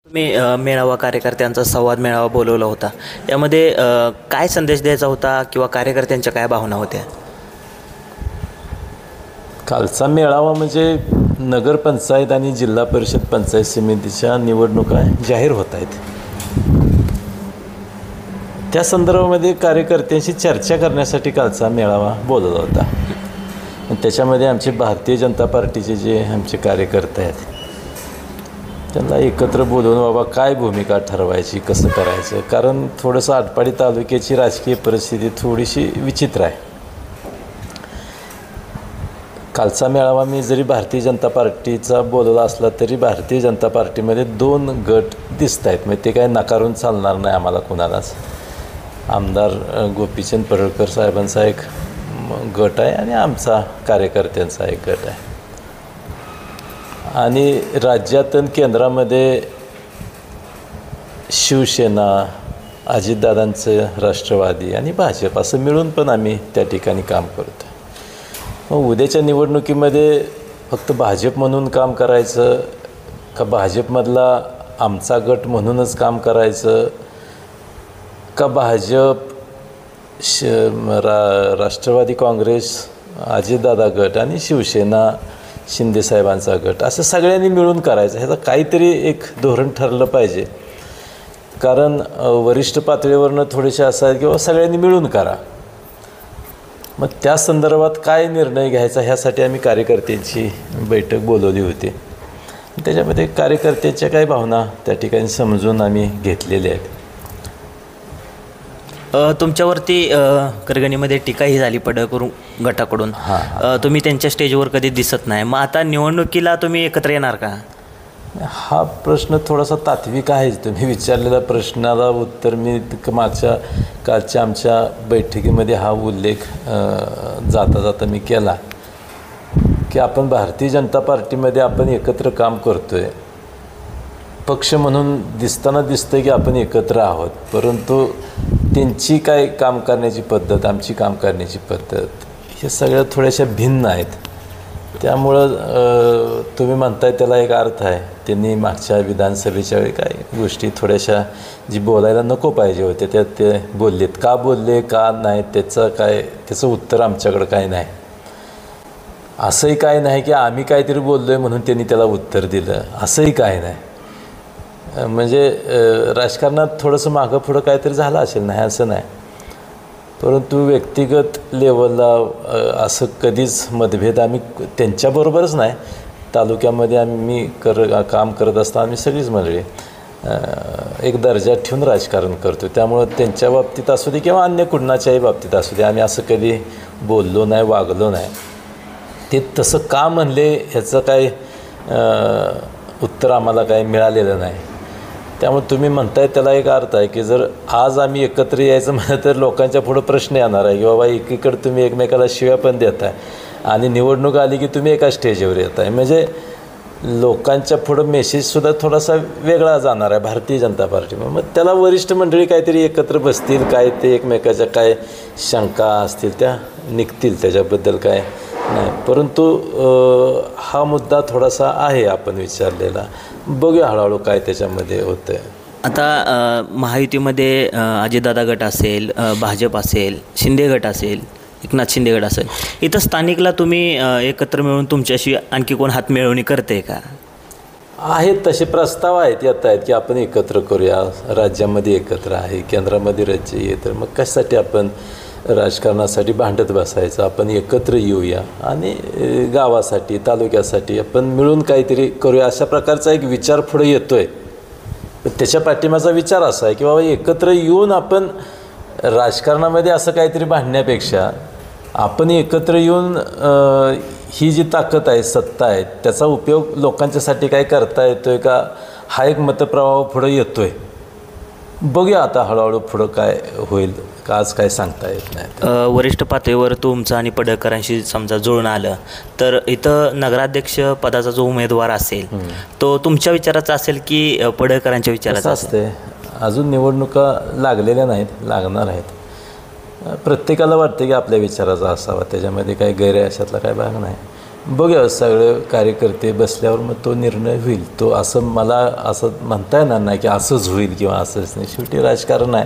तुम्ही मेळावा कार्यकर्त्यांचा संवाद मेळावा बोलवला होता. यामध्ये काय संदेश द्यायचा होता किंवा कार्यकर्त्यांच्या काय भावना होत्या? कालचा मेळावा म्हणजे नगरपंचायत आणि जिल्हा परिषद पंचायत समितीच्या निवडणुका जाहीर होत आहेत. त्या संदर्भामध्ये कार्यकर्त्यांशी चर्चा करण्यासाठी कालचा मेळावा बोलवला होता. त्याच्यामध्ये आमचे भारतीय जनता पार्टीचे जे आमचे कार्यकर्ते आहेत त्यांना एकत्र बोलवून बाबा काय भूमिका ठरवायची, कसं करायचं. कारण थोडंसं आटपाडी तालुक्याची राजकीय परिस्थिती थोडीशी विचित्र आहे. कालचा मेळावा मी जरी भारतीय जनता पार्टीचा बोलवला असला तरी भारतीय जनता पार्टीमध्ये 2 गट दिसत आहेत. म्हणजे ते काय नकारून चालणार नाही आम्हाला कुणालाच. आमदार गोपीचंद पडळकर साहेबांचा एक गट आहे आणि आमचा कार्यकर्त्यांचा एक गट आहे. आणि राज्यात आणि केंद्रामध्ये शिवसेना, अजितदादांचं राष्ट्रवादी आणि भाजप असं मिळून पण आम्ही त्या ठिकाणी काम करतो. मग उद्याच्या निवडणुकीमध्ये फक्त भाजप म्हणून काम करायचं का भाजपमधला आमचा गट म्हणूनच काम करायचं का भाजप राष्ट्रवादी काँग्रेस, अजितदादा गट आणि शिवसेना शिंदेसाहेबांचा गट असं सगळ्यांनी मिळून करायचं. ह्याचं काहीतरी एक धोरण ठरलं पाहिजे. कारण वरिष्ठ पातळीवरनं थोडेसे असं आहे किंवा सगळ्यांनी मिळून करा. मग त्या संदर्भात काय निर्णय घ्यायचा ह्यासाठी आम्ही कार्यकर्त्यांची बैठक बोलवली होती. त्याच्यामध्ये कार्यकर्त्यांच्या काय भावना त्या ठिकाणी समजून आम्ही घेतलेल्या आहेत. तुमच्यावरती करगणीमध्ये टीकाही झाली पडळकर गटाकडून. तुम्ही त्यांच्या स्टेजवर कधी दिसत नाही. मग आता निवडणुकीला तुम्ही एकत्र येणार का? हा प्रश्न थोडासा तात्विक आहे. तुम्ही विचारलेल्या प्रश्नाला उत्तर मी कालच्या आमच्या बैठकीमध्ये हा उल्लेख जाता जाता मी केला की आपण भारतीय जनता पार्टीमध्ये आपण एकत्र काम करतो आहे. पक्ष म्हणून दिसताना दिसतं की आपण एकत्र आहोत, परंतु त्यांची काय काम करण्याची पद्धत, आमची काम करण्याची पद्धत हे सगळ्या थोड्याशा भिन्न आहेत. त्यामुळं तुम्ही म्हणताय त्याला एक अर्थ आहे. त्यांनी मागच्या विधानसभेच्या वेळी काही गोष्टी थोड्याशा जी बोलायला नको पाहिजे होत्या त्यात ते बोललेत. का बोलले का नाही त्याचं उत्तर आमच्याकडं काय नाही. असंही काय नाही की आम्ही काहीतरी बोललो आहे म्हणून त्यांनी त्याला उत्तर दिलं, असंही काय नाही. म्हणजे राजकारणात थोडंसं मागं पुढं काहीतरी झालं असेल, नाही असं नाही. परंतु व्यक्तिगत लेवलला असं कधीच मतभेद आम्ही त्यांच्याबरोबरच नाही, तालुक्यामध्ये आम्ही काम करत असताना आम्ही सगळीच मंडळी एक दर्जा ठेवून राजकारण करतो. त्यामुळं त्यांच्या बाबतीत असू दे किंवा अन्य कुणाच्याही बाबतीत असू दे आम्ही असं कधी बोललो नाही, वागलो नाही. ते तसं का म्हणले ह्याचं काय उत्तर आम्हाला काही मिळालेलं नाही. त्यामुळे तुम्ही म्हणताय त्याला एक अर्थ आहे की जर आज आम्ही एकत्र यायचं म्हणलं तर लोकांच्या पुढं प्रश्न येणार आहे की बाबा एकीकडे तुम्ही एकमेकाला शिव्या पण देताय आणि निवडणूक आली की तुम्ही एका स्टेजवर येत आहे. म्हणजे लोकांच्या पुढं मेसेजसुद्धा थोडासा वेगळा जाणार आहे भारतीय जनता पार्टी. मग त्याला वरिष्ठ मंडळी काहीतरी एकत्र बसतील, काय ते एकमेकाच्या काय शंका असतील त्या निघतील, त्याच्याबद्दल काय नाही. परंतु हा मुद्दा थोडासा आहे आपण विचारलेला. बघूया हळूहळू काय त्याच्यामध्ये होतं आहे. आता महायुतीमध्ये अजितदादा गट असेल, भाजप असेल, शिंदे गट असेल, एकनाथ शिंदे गट असेल, इथं स्थानिकला तुम्ही एकत्र मिळून तुमच्याशी आणखी कोण हात मिळवणी करते का? आहेत तसे प्रस्ताव आहेत, येत आहेत की आपण एकत्र करूया. राज्यामध्ये एकत्र आहे, केंद्रामध्ये राज्य येतं, मग कशासाठी आपण राजकारणासाठी भांडत बसायचं. आपण एकत्र येऊया आणि गावासाठी, तालुक्यासाठी आपण मिळून काहीतरी करूया अशा प्रकारचा एक विचार पुढे येतो आहे. पण त्याच्या पाठिंबाचा विचार असा आहे की बाबा एकत्र येऊन आपण राजकारणामध्ये असं काहीतरी भांडण्यापेक्षा आपण एकत्र येऊन ही जी ताकद आहे, सत्ता आहे, त्याचा उपयोग लोकांच्यासाठी काय करता येतो आहे का, हा एक मतप्रवाह पुढे येतो आहे. बघूया आता हळूहळू पुढं काय होईल का, आज काय सांगता येत नाही. वरिष्ठ पातळीवर तुमचं आणि पडळकरांशी समजा जुळणं आलं तर इथं नगराध्यक्ष पदाचा जो उमेदवार असेल तो तुमच्या विचाराचा असेल की पडळकरांच्या विचाराचा असते? अजून निवडणुका लागलेल्या नाहीत, लागणार आहेत. प्रत्येकाला वाटतं की आपल्या विचाराचा असावा, त्याच्यामध्ये काही गैर अशातला काही भाग नाही. बघूया सगळे कार्यकर्ते बसल्यावर मग तो निर्णय होईल. तो असं मला असं म्हणता येणार नाही की असंच होईल किंवा असंच नाही. शेवटी राजकारण आहे,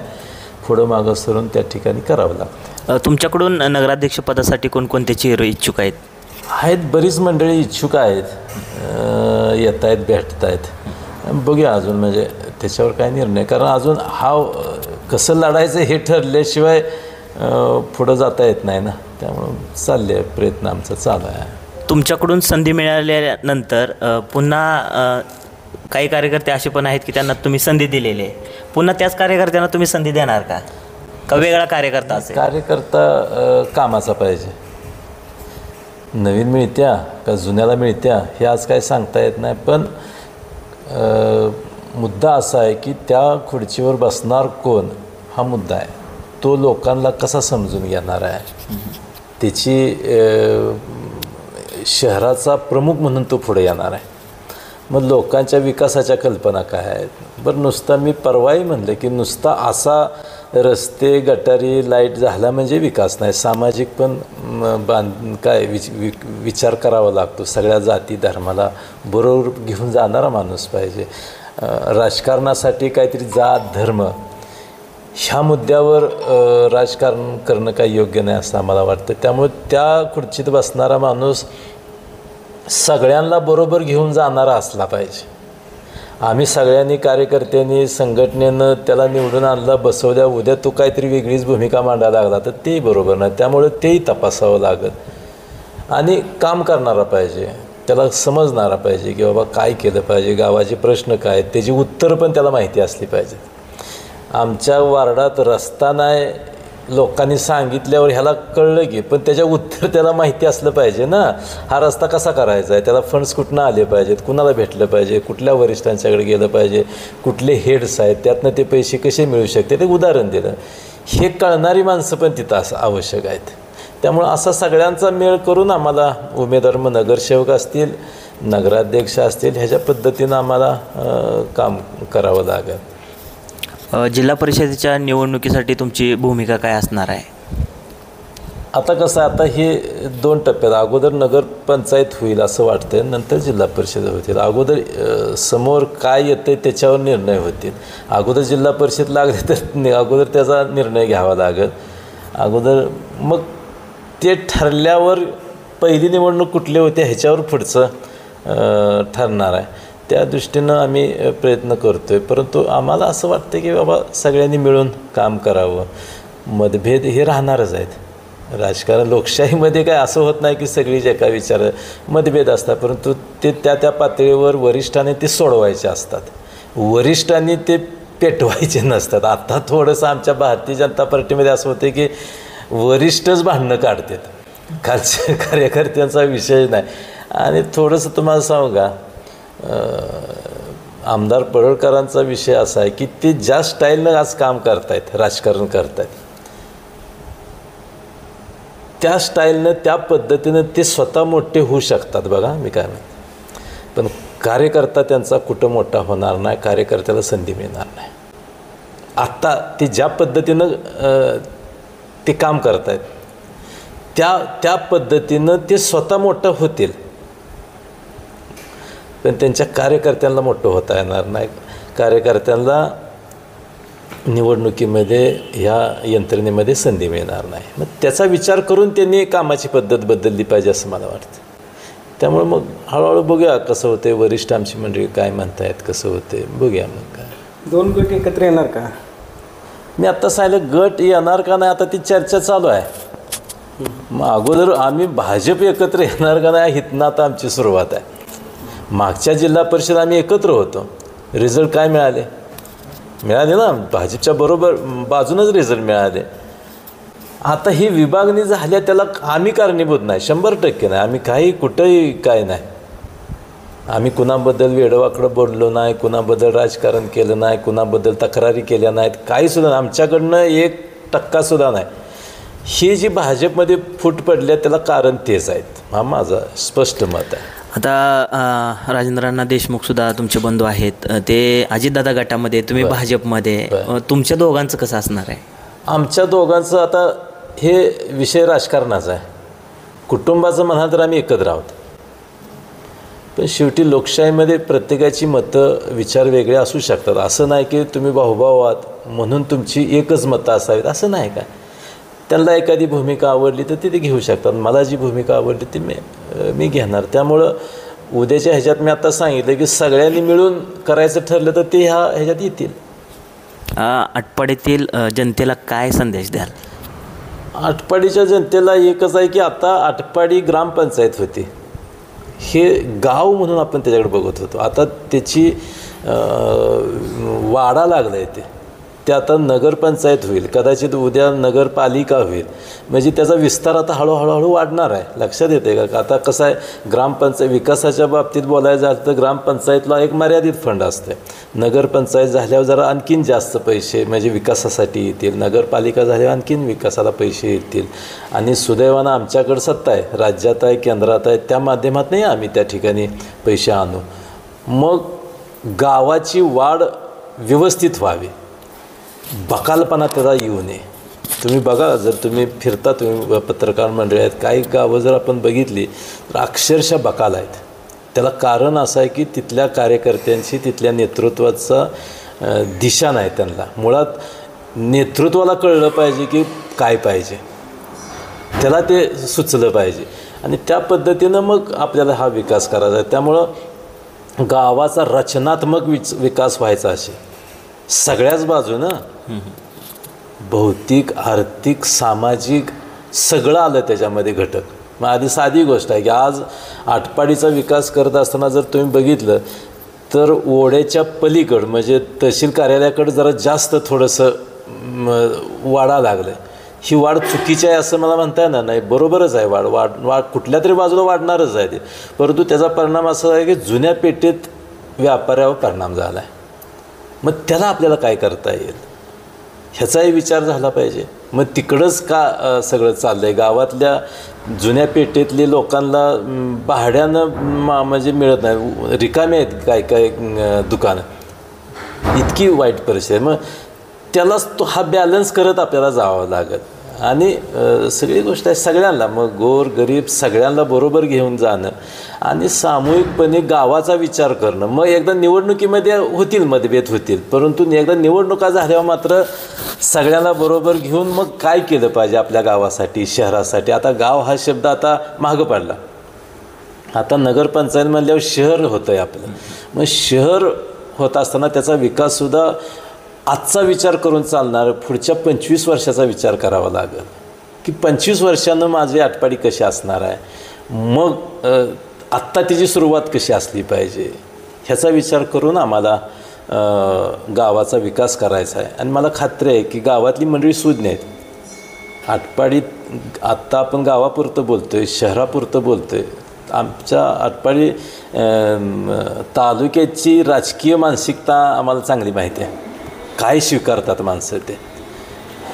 पुढं मागं सरून त्या ठिकाणी करावं लागतं. तुमच्याकडून नगराध्यक्षपदासाठी कोणकोणते चेहरे इच्छुक आहेत? आहेत बरीच मंडळी इच्छुक आहेत, येत आहेत, भेटत आहेत. बघूया अजून म्हणजे त्याच्यावर काय निर्णय, कारण अजून हा कसं लढायचं हे ठरल्याशिवाय पुढं जाता येत नाही ना. त्यामुळं चालले प्रयत्न आमचा चालू आहे. तुमच्याकडून संधी मिळाल्यानंतर पुन्हा काही कार्यकर्ते असे पण आहेत की त्यांना तुम्ही संधी दिलेली आहे, पुन्हा त्याच कार्यकर्त्यांना तुम्ही संधी देणार का वेगळा कार्यकर्ता असेल? कार्यकर्ता कामाचा पाहिजे. नवीन मिळत्या का जुन्याला मिळत्या हे आज काय सांगता येत नाही. पण मुद्दा असा आहे की त्या खुर्चीवर बसणार कोण हा मुद्दा आहे. तो लोकांना कसा समजून घेणार आहे, त्याची शहराचा प्रमुख म्हणून तो पुढे येणार आहे. मग लोकांच्या विकासाच्या कल्पना काय आहेत? बरं नुसता मी परवाही म्हणलं की नुसता असा रस्ते गटारी लाईट झाला म्हणजे विकास नाही. सामाजिक पण विचार करावा लागतो. सगळ्या जाती धर्माला बरोबर घेऊन जाणारा माणूस पाहिजे. राजकारणासाठी काहीतरी जात धर्म ह्या मुद्द्यावर राजकारण करणं काही योग्य नाही असं आम्हाला वाटतं. त्यामुळे त्या खुर्चीत बसणारा माणूस सगळ्यांना बरोबर घेऊन जाणारा असला पाहिजे. आम्ही सगळ्यांनी कार्यकर्त्यांनी संघटनेनं त्याला निवडून आणला, बसवल्या, उद्या तो काहीतरी वेगळीच भूमिका मांडायला लागला तर तेही बरोबर नाही. त्यामुळे तेही तपासावं लागत आणि काम करणारा पाहिजे, त्याला समजणारा पाहिजे की बाबा काय केलं पाहिजे, गावाचे प्रश्न काय आहेत, त्याची उत्तरं पण त्याला माहिती असली पाहिजे. आमच्या वार्डात रस्ता नाही लोकांनी सांगितल्यावर ह्याला कळलं की, पण त्याच्या उत्तर त्याला माहिती असलं पाहिजे ना. हा रस्ता कसा करायचा आहे, त्याला फंड्स कुठनं आले पाहिजेत, कुणाला भेटलं पाहिजे, कुठल्या वरिष्ठांच्याकडे गेलं पाहिजे, कुठले हेड्स आहेत, त्यातनं ते पैसे कसे मिळू शकते ते उदाहरण दिलं. हे कळणारी माणसं पण तिथं असं आवश्यक आहेत. त्यामुळं असा सगळ्यांचा मेळ करून आम्हाला उमेदवार मग नगरसेवक असतील, नगराध्यक्ष असतील, ह्याच्या पद्धतीनं आम्हाला काम करावं लागेल. जिल्हा परिषदेच्या निवडणुकीसाठी तुमची भूमिका काय असणार आहे? आता कसं आहे, आता हे 2 टप्प्यात, अगोदर नगरपंचायत होईल असं वाटतं, नंतर जिल्हा परिषद होतील. अगोदर समोर काय येतं त्याच्यावर निर्णय होतील. अगोदर जिल्हा परिषद लागले तर अगोदर त्याचा निर्णय घ्यावा लागेल. अगोदर मग ते ठरल्यावर पहिली निवडणूक कुठली होते ह्याच्यावर पुढचं ठरणार आहे. त्या दृष्टीनं आम्ही प्रयत्न करतो आहे. परंतु आम्हाला असं वाटतं की बाबा सगळ्यांनी मिळून काम करावं. मतभेद हे राहणारच आहेत. राजकारण लोकशाहीमध्ये काय असं होत नाही की सगळी जे काय विचार मतभेद असतात, परंतु ते त्या पातळीवर वरिष्ठांनी ते सोडवायचे असतात, वरिष्ठांनी ते पेटवायचे नसतात. आता थोडंसं आमच्या भारतीय जनता पार्टीमध्ये असं होतं की वरिष्ठच भांडणं काढतात, खालच्या कार्यकर्त्यांचा विषय नाही. आणि थोडंसं तुम्हाला सांगू का, आमदार पडळकरांचा विषय असा आहे की ते ज्या स्टाईलनं आज काम करतायत, राजकारण करतायत, त्या स्टाईलनं त्या पद्धतीनं ते स्वतः मोठे होऊ शकतात. बघा मी काय म्हणतो, पण कार्यकर्ता त्यांचा कुठं मोठा होणार नाही, कार्यकर्त्याला संधी मिळणार नाही. आत्ता ते ज्या पद्धतीनं ते काम करतायत त्या पद्धतीनं ते स्वतः मोठं होतील, पण त्यांच्या कार्यकर्त्यांना मोठं होता येणार नाही. कार्यकर्त्यांना निवडणुकीमध्ये ह्या यंत्रणेमध्ये संधी मिळणार नाही. मग त्याचा विचार करून त्यांनी कामाची पद्धत बदलली पाहिजे असं मला वाटतं. त्यामुळे मग हळूहळू बघूया कसं होते, वरिष्ठ आमची मंडळी काय म्हणतायत, कसं होते बघूया. मग काय 2 गट एकत्र येणार का? मी आत्ता सांगितलं गट येणार का नाही, आता ती चर्चा चालू आहे. मग अगोदर आम्ही भाजप एकत्र येणार का नाही हितनं आता आमची सुरुवात आहे. मागच्या जिल्हा परिषद आम्ही एकत्र होतो, रिझल्ट काय मिळाले ना, भाजपच्या बरोबर बाजूनच रिझल्ट मिळाले. आता ही विभागणी झाल्या त्याला आम्ही कारणीभूत नाही, 100% नाही. आम्ही काही कुठंही काय नाही, आम्ही कुणाबद्दल वेडवाकडं बोललो नाही, कुणाबद्दल राजकारण केलं नाही, कुणाबद्दल तक्रारी केल्या नाहीत, काहीसुद्धा आमच्याकडनं 1% नाही. ही जी भाजपमध्ये फूट पडल्या त्याला कारण तेच आहेत, हा माझं स्पष्ट मत आहे. आता राजेंद्रअण्णा देशमुखसुद्धा तुमचे बंधू आहेत, ते अजितदादा गटामध्ये, तुम्ही भाजपमध्ये, तुमच्या दोघांचं कसं असणार आहे? आमच्या दोघांचं आता हे विषय राजकारणाचा आहे. कुटुंबाचं म्हणाल तर आम्ही एकत्र आहोत, पण शेवटी लोकशाहीमध्ये प्रत्येकाची मतं विचार वेगळे असू शकतात. असं नाही की तुम्ही भाऊभाऊ आहात म्हणून तुमची एकच मतं असावीत असं नाही काय. त्यांना एखादी भूमिका आवडली तर ते घेऊ शकतात. मला जी भूमिका आवडली ती मी घेणार. त्यामुळं उद्याच्या ह्याच्यात मी आता सांगितलं की सगळ्यांनी मिळून करायचं ठरलं तर ते ह्याच्यात येतील. आटपाडीतील जनतेला काय संदेश द्याल? आटपाडीच्या जनतेला एकच आहे की आता आटपाडी ग्रामपंचायत होती, हे गाव म्हणून आपण त्याच्याकडे बघत होतो. आता त्याची वाडा लागला आहे ते आता नगरपंचायत होईल, कदाचित उद्या नगरपालिका होईल. म्हणजे त्याचा विस्तार आता हळूहळू वाढणार आहे. लक्षात येते का? आता कसं आहे, ग्रामपंचायत विकासाच्या बाबतीत बोलायचं झालं तर ग्रामपंचायतला एक मर्यादित फंड असते. नगरपंचायत झाल्यावर जरा आणखीन जास्त पैसे म्हणजे विकासासाठी येतील, नगरपालिका झाल्यावर आणखीन विकासाला पैसे येतील. आणि सुदैवानं आमच्याकडं सत्ता आहे, राज्यात आहे, केंद्रात आहे, त्या माध्यमातूनही आम्ही त्या ठिकाणी पैसे आणू. मग गावाची वाढ व्यवस्थित व्हावी, बकालपणा त्याला येऊ नये. तुम्ही बघा, जर तुम्ही फिरता, तुम्ही पत्रकार मंडळी आहेत, काही गावं जर आपण बघितली तर अक्षरशः बकाल आहेत. त्याला कारण असं आहे की तिथल्या कार्यकर्त्यांची, तिथल्या नेतृत्वाचा दिशा नाही त्यांना. मुळात नेतृत्वाला कळलं पाहिजे की काय पाहिजे, त्याला ते सुचलं पाहिजे आणि त्या पद्धतीनं मग आपल्याला हा विकास करायचा आहे. त्यामुळं गावाचा रचनात्मक विकास व्हायचा असेल सगळ्याच बाजूनं, भौतिक, आर्थिक, सामाजिक सगळं आलं त्याच्यामध्ये घटक. मग आधी साधी गोष्ट आहे की आज आटपाडीचा विकास करत असताना जर तुम्ही बघितलं तर ओढ्याच्या पलीकडं म्हणजे तहसील कार्यालयाकडं जरा जास्त थोडंसं वाढा लागलं आहे. ही वाढ चुकीची आहे असं मला म्हणता येणार नाही, बरोबरच आहे. वाढ कुठल्या तरी बाजूला वाढणारच आहे ते, परंतु त्याचा परिणाम असा आहे की जुन्या पेठेत व्यापाऱ्यावर परिणाम झाला आहे. मग त्याला आपल्याला काय करता येईल ह्याचाही विचार झाला पाहिजे. मग तिकडंच का सगळं चाललं आहे? गावातल्या जुन्या पेठेतले लोकांना भाड्यानं म्हणजे मिळत नाही, रिकामे आहेत काय काय दुकानं, इतकी वाईट परिस्थिती आहे. मग त्यालाच हा बॅलन्स करत आपल्याला जावं लागेल. आणि सगळी गोष्ट आहे सगळ्यांना, मग गोर गरीब सगळ्यांना बरोबर घेऊन जाणं आणि सामूहिकपणे गावाचा विचार करणं. मग एकदा निवडणुकीमध्ये होतील मतभेद होतील, परंतु एकदा निवडणुका झाल्यावर मात्र सगळ्यांना बरोबर घेऊन मग काय केलं पाहिजे आपल्या गावासाठी, शहरासाठी. आता गाव हा शब्द आता मागं पडला, आता नगरपंचायत म्हणल्यावर शहर होतं आहे आपलं. मग शहर होत असताना त्याचा विकाससुद्धा आजचा विचार करून चालणार, पुढच्या 25 वर्षाचा विचार करावा लागेल की 25 वर्षानं माझी आटपाडी कशी असणार आहे, मग आत्ता तिची सुरुवात कशी असली पाहिजे ह्याचा विचार करून आम्हाला गावाचा विकास करायचा आहे. आणि मला खात्री आहे की गावातली मंडळी सुज्ञ आहेत. आटपाडीत आत्ता आपण गावापुरतं बोलतो आहे, शहरापुरतं बोलतो आहे. आमच्या आटपाडी तालुक्याची राजकीय मानसिकता आम्हाला चांगली माहिती आहे. काय स्वीकारतात माणसं ते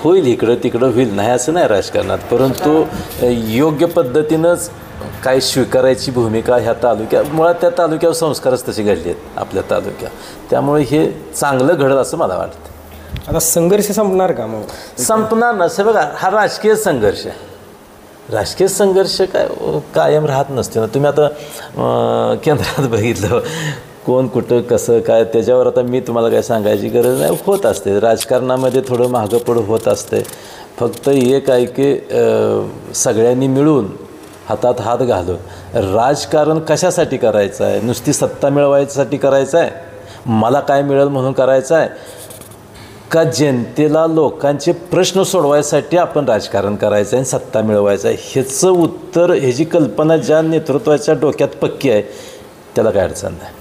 होईल, इकडं तिकडं होईल नाही असं नाही राजकारणात, परंतु योग्य पद्धतीनंच काय स्वीकारायची भूमिका ह्या तालुक्यात, मुळात त्या तालुक्यावर संस्कारच तसे घडले आहेत आपल्या तालुक्यात. त्यामुळे हे चांगलं घडलं असं मला वाटतं. आता संघर्ष संपणार का? मग संपणार नसे. बघा, हा राजकीय संघर्ष आहे. राजकीय संघर्ष काय कायम राहत नसते ना. तुम्ही आता केंद्रात बघितलं कोण कुठं कसं काय, त्याच्यावर आता मी तुम्हाला काय सांगायची गरज नाही. होत असते राजकारणामध्ये, थोडं मागं पुढं होत असते. फक्त एक आहे की सगळ्यांनी मिळून हातात हात घालून राजकारण कशासाठी करायचं आहे? नुसती सत्ता मिळवायसाठी करायचं आहे, मला काय मिळेल म्हणून करायचं आहे, का जनतेला लोकांचे प्रश्न सोडवायसाठी आपण राजकारण करायचं आहे आणि सत्ता मिळवायचं आहे? ह्याचं उत्तर, ह्याची कल्पना ज्या नेतृत्वाच्या डोक्यात पक्की आहे त्याला काय अडचण नाही.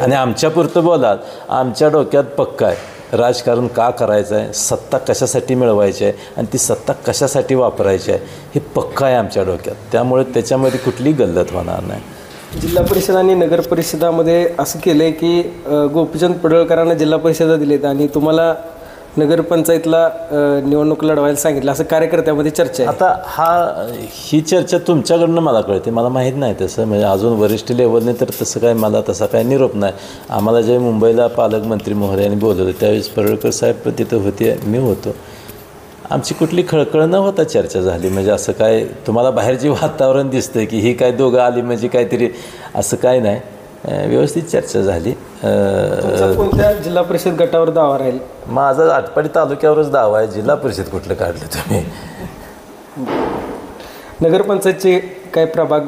आणि आमच्यापुरतं बोलाल, आमच्या डोक्यात पक्का आहे राजकारण का करायचं आहे, सत्ता कशासाठी मिळवायची आहे आणि ती सत्ता कशासाठी वापरायची आहे हे पक्का आहे आमच्या डोक्यात. त्यामुळे त्याच्यामध्ये कुठलीही गल्लत होणार नाही. जिल्हा परिषद आणि नगर परिषदामध्ये असं केलं आहे की गोपीचंद पडळकरांना जिल्हा परिषदा दिलेत आणि तुम्हाला नगरपंचायतला निवडणूक लढवायला सांगितलं, असं कार्यकर्त्यामध्ये चर्चा आहे. आता ही चर्चा तुमच्याकडनं मला कळते, मला माहीत नाही तसं. म्हणजे अजून वरिष्ठ लेवलने तर तसं काय मला तसा काय निरोप नाही. आम्हाला जे मुंबईला पालकमंत्री महोदयांनी बोलवलं त्यावेळेस पडळकर साहेब तिथं होते, मी होतो. आमची कुठली खळखळ न होता चर्चा झाली. म्हणजे असं काय तुम्हाला बाहेर जे वातावरण दिसतं की ही काय दोघं आली म्हणजे काहीतरी, असं काय नाही. व्यवस्थित चर्चा झाली. तुमचा कोणत्या जिल्हा परिषद गटावर दावा राहील? माझा आटपाडी तालुक्यावरच दावा आहे, जिल्हा परिषद कुठलं काढलं तुम्ही? नगरपंचायतचे काय प्रभाग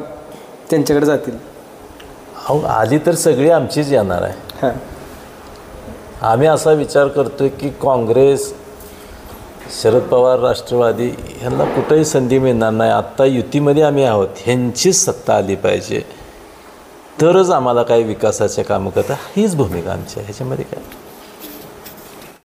त्यांच्याकडे जातील? अहो आली तर सगळी आमचीच येणार आहे. हां, आम्ही असा विचार करतो की काँग्रेस, शरद पवार, राष्ट्रवादी ह्यांना कुठंही संधी मिळणार नाही. आत्ता युतीमध्ये आम्ही आहोत, ह्यांचीच सत्ता आली पाहिजे, तरच आम्हाला काही विकासाचे कामं करता, हीच भूमिका आमची आहे. ह्याच्यामध्ये काय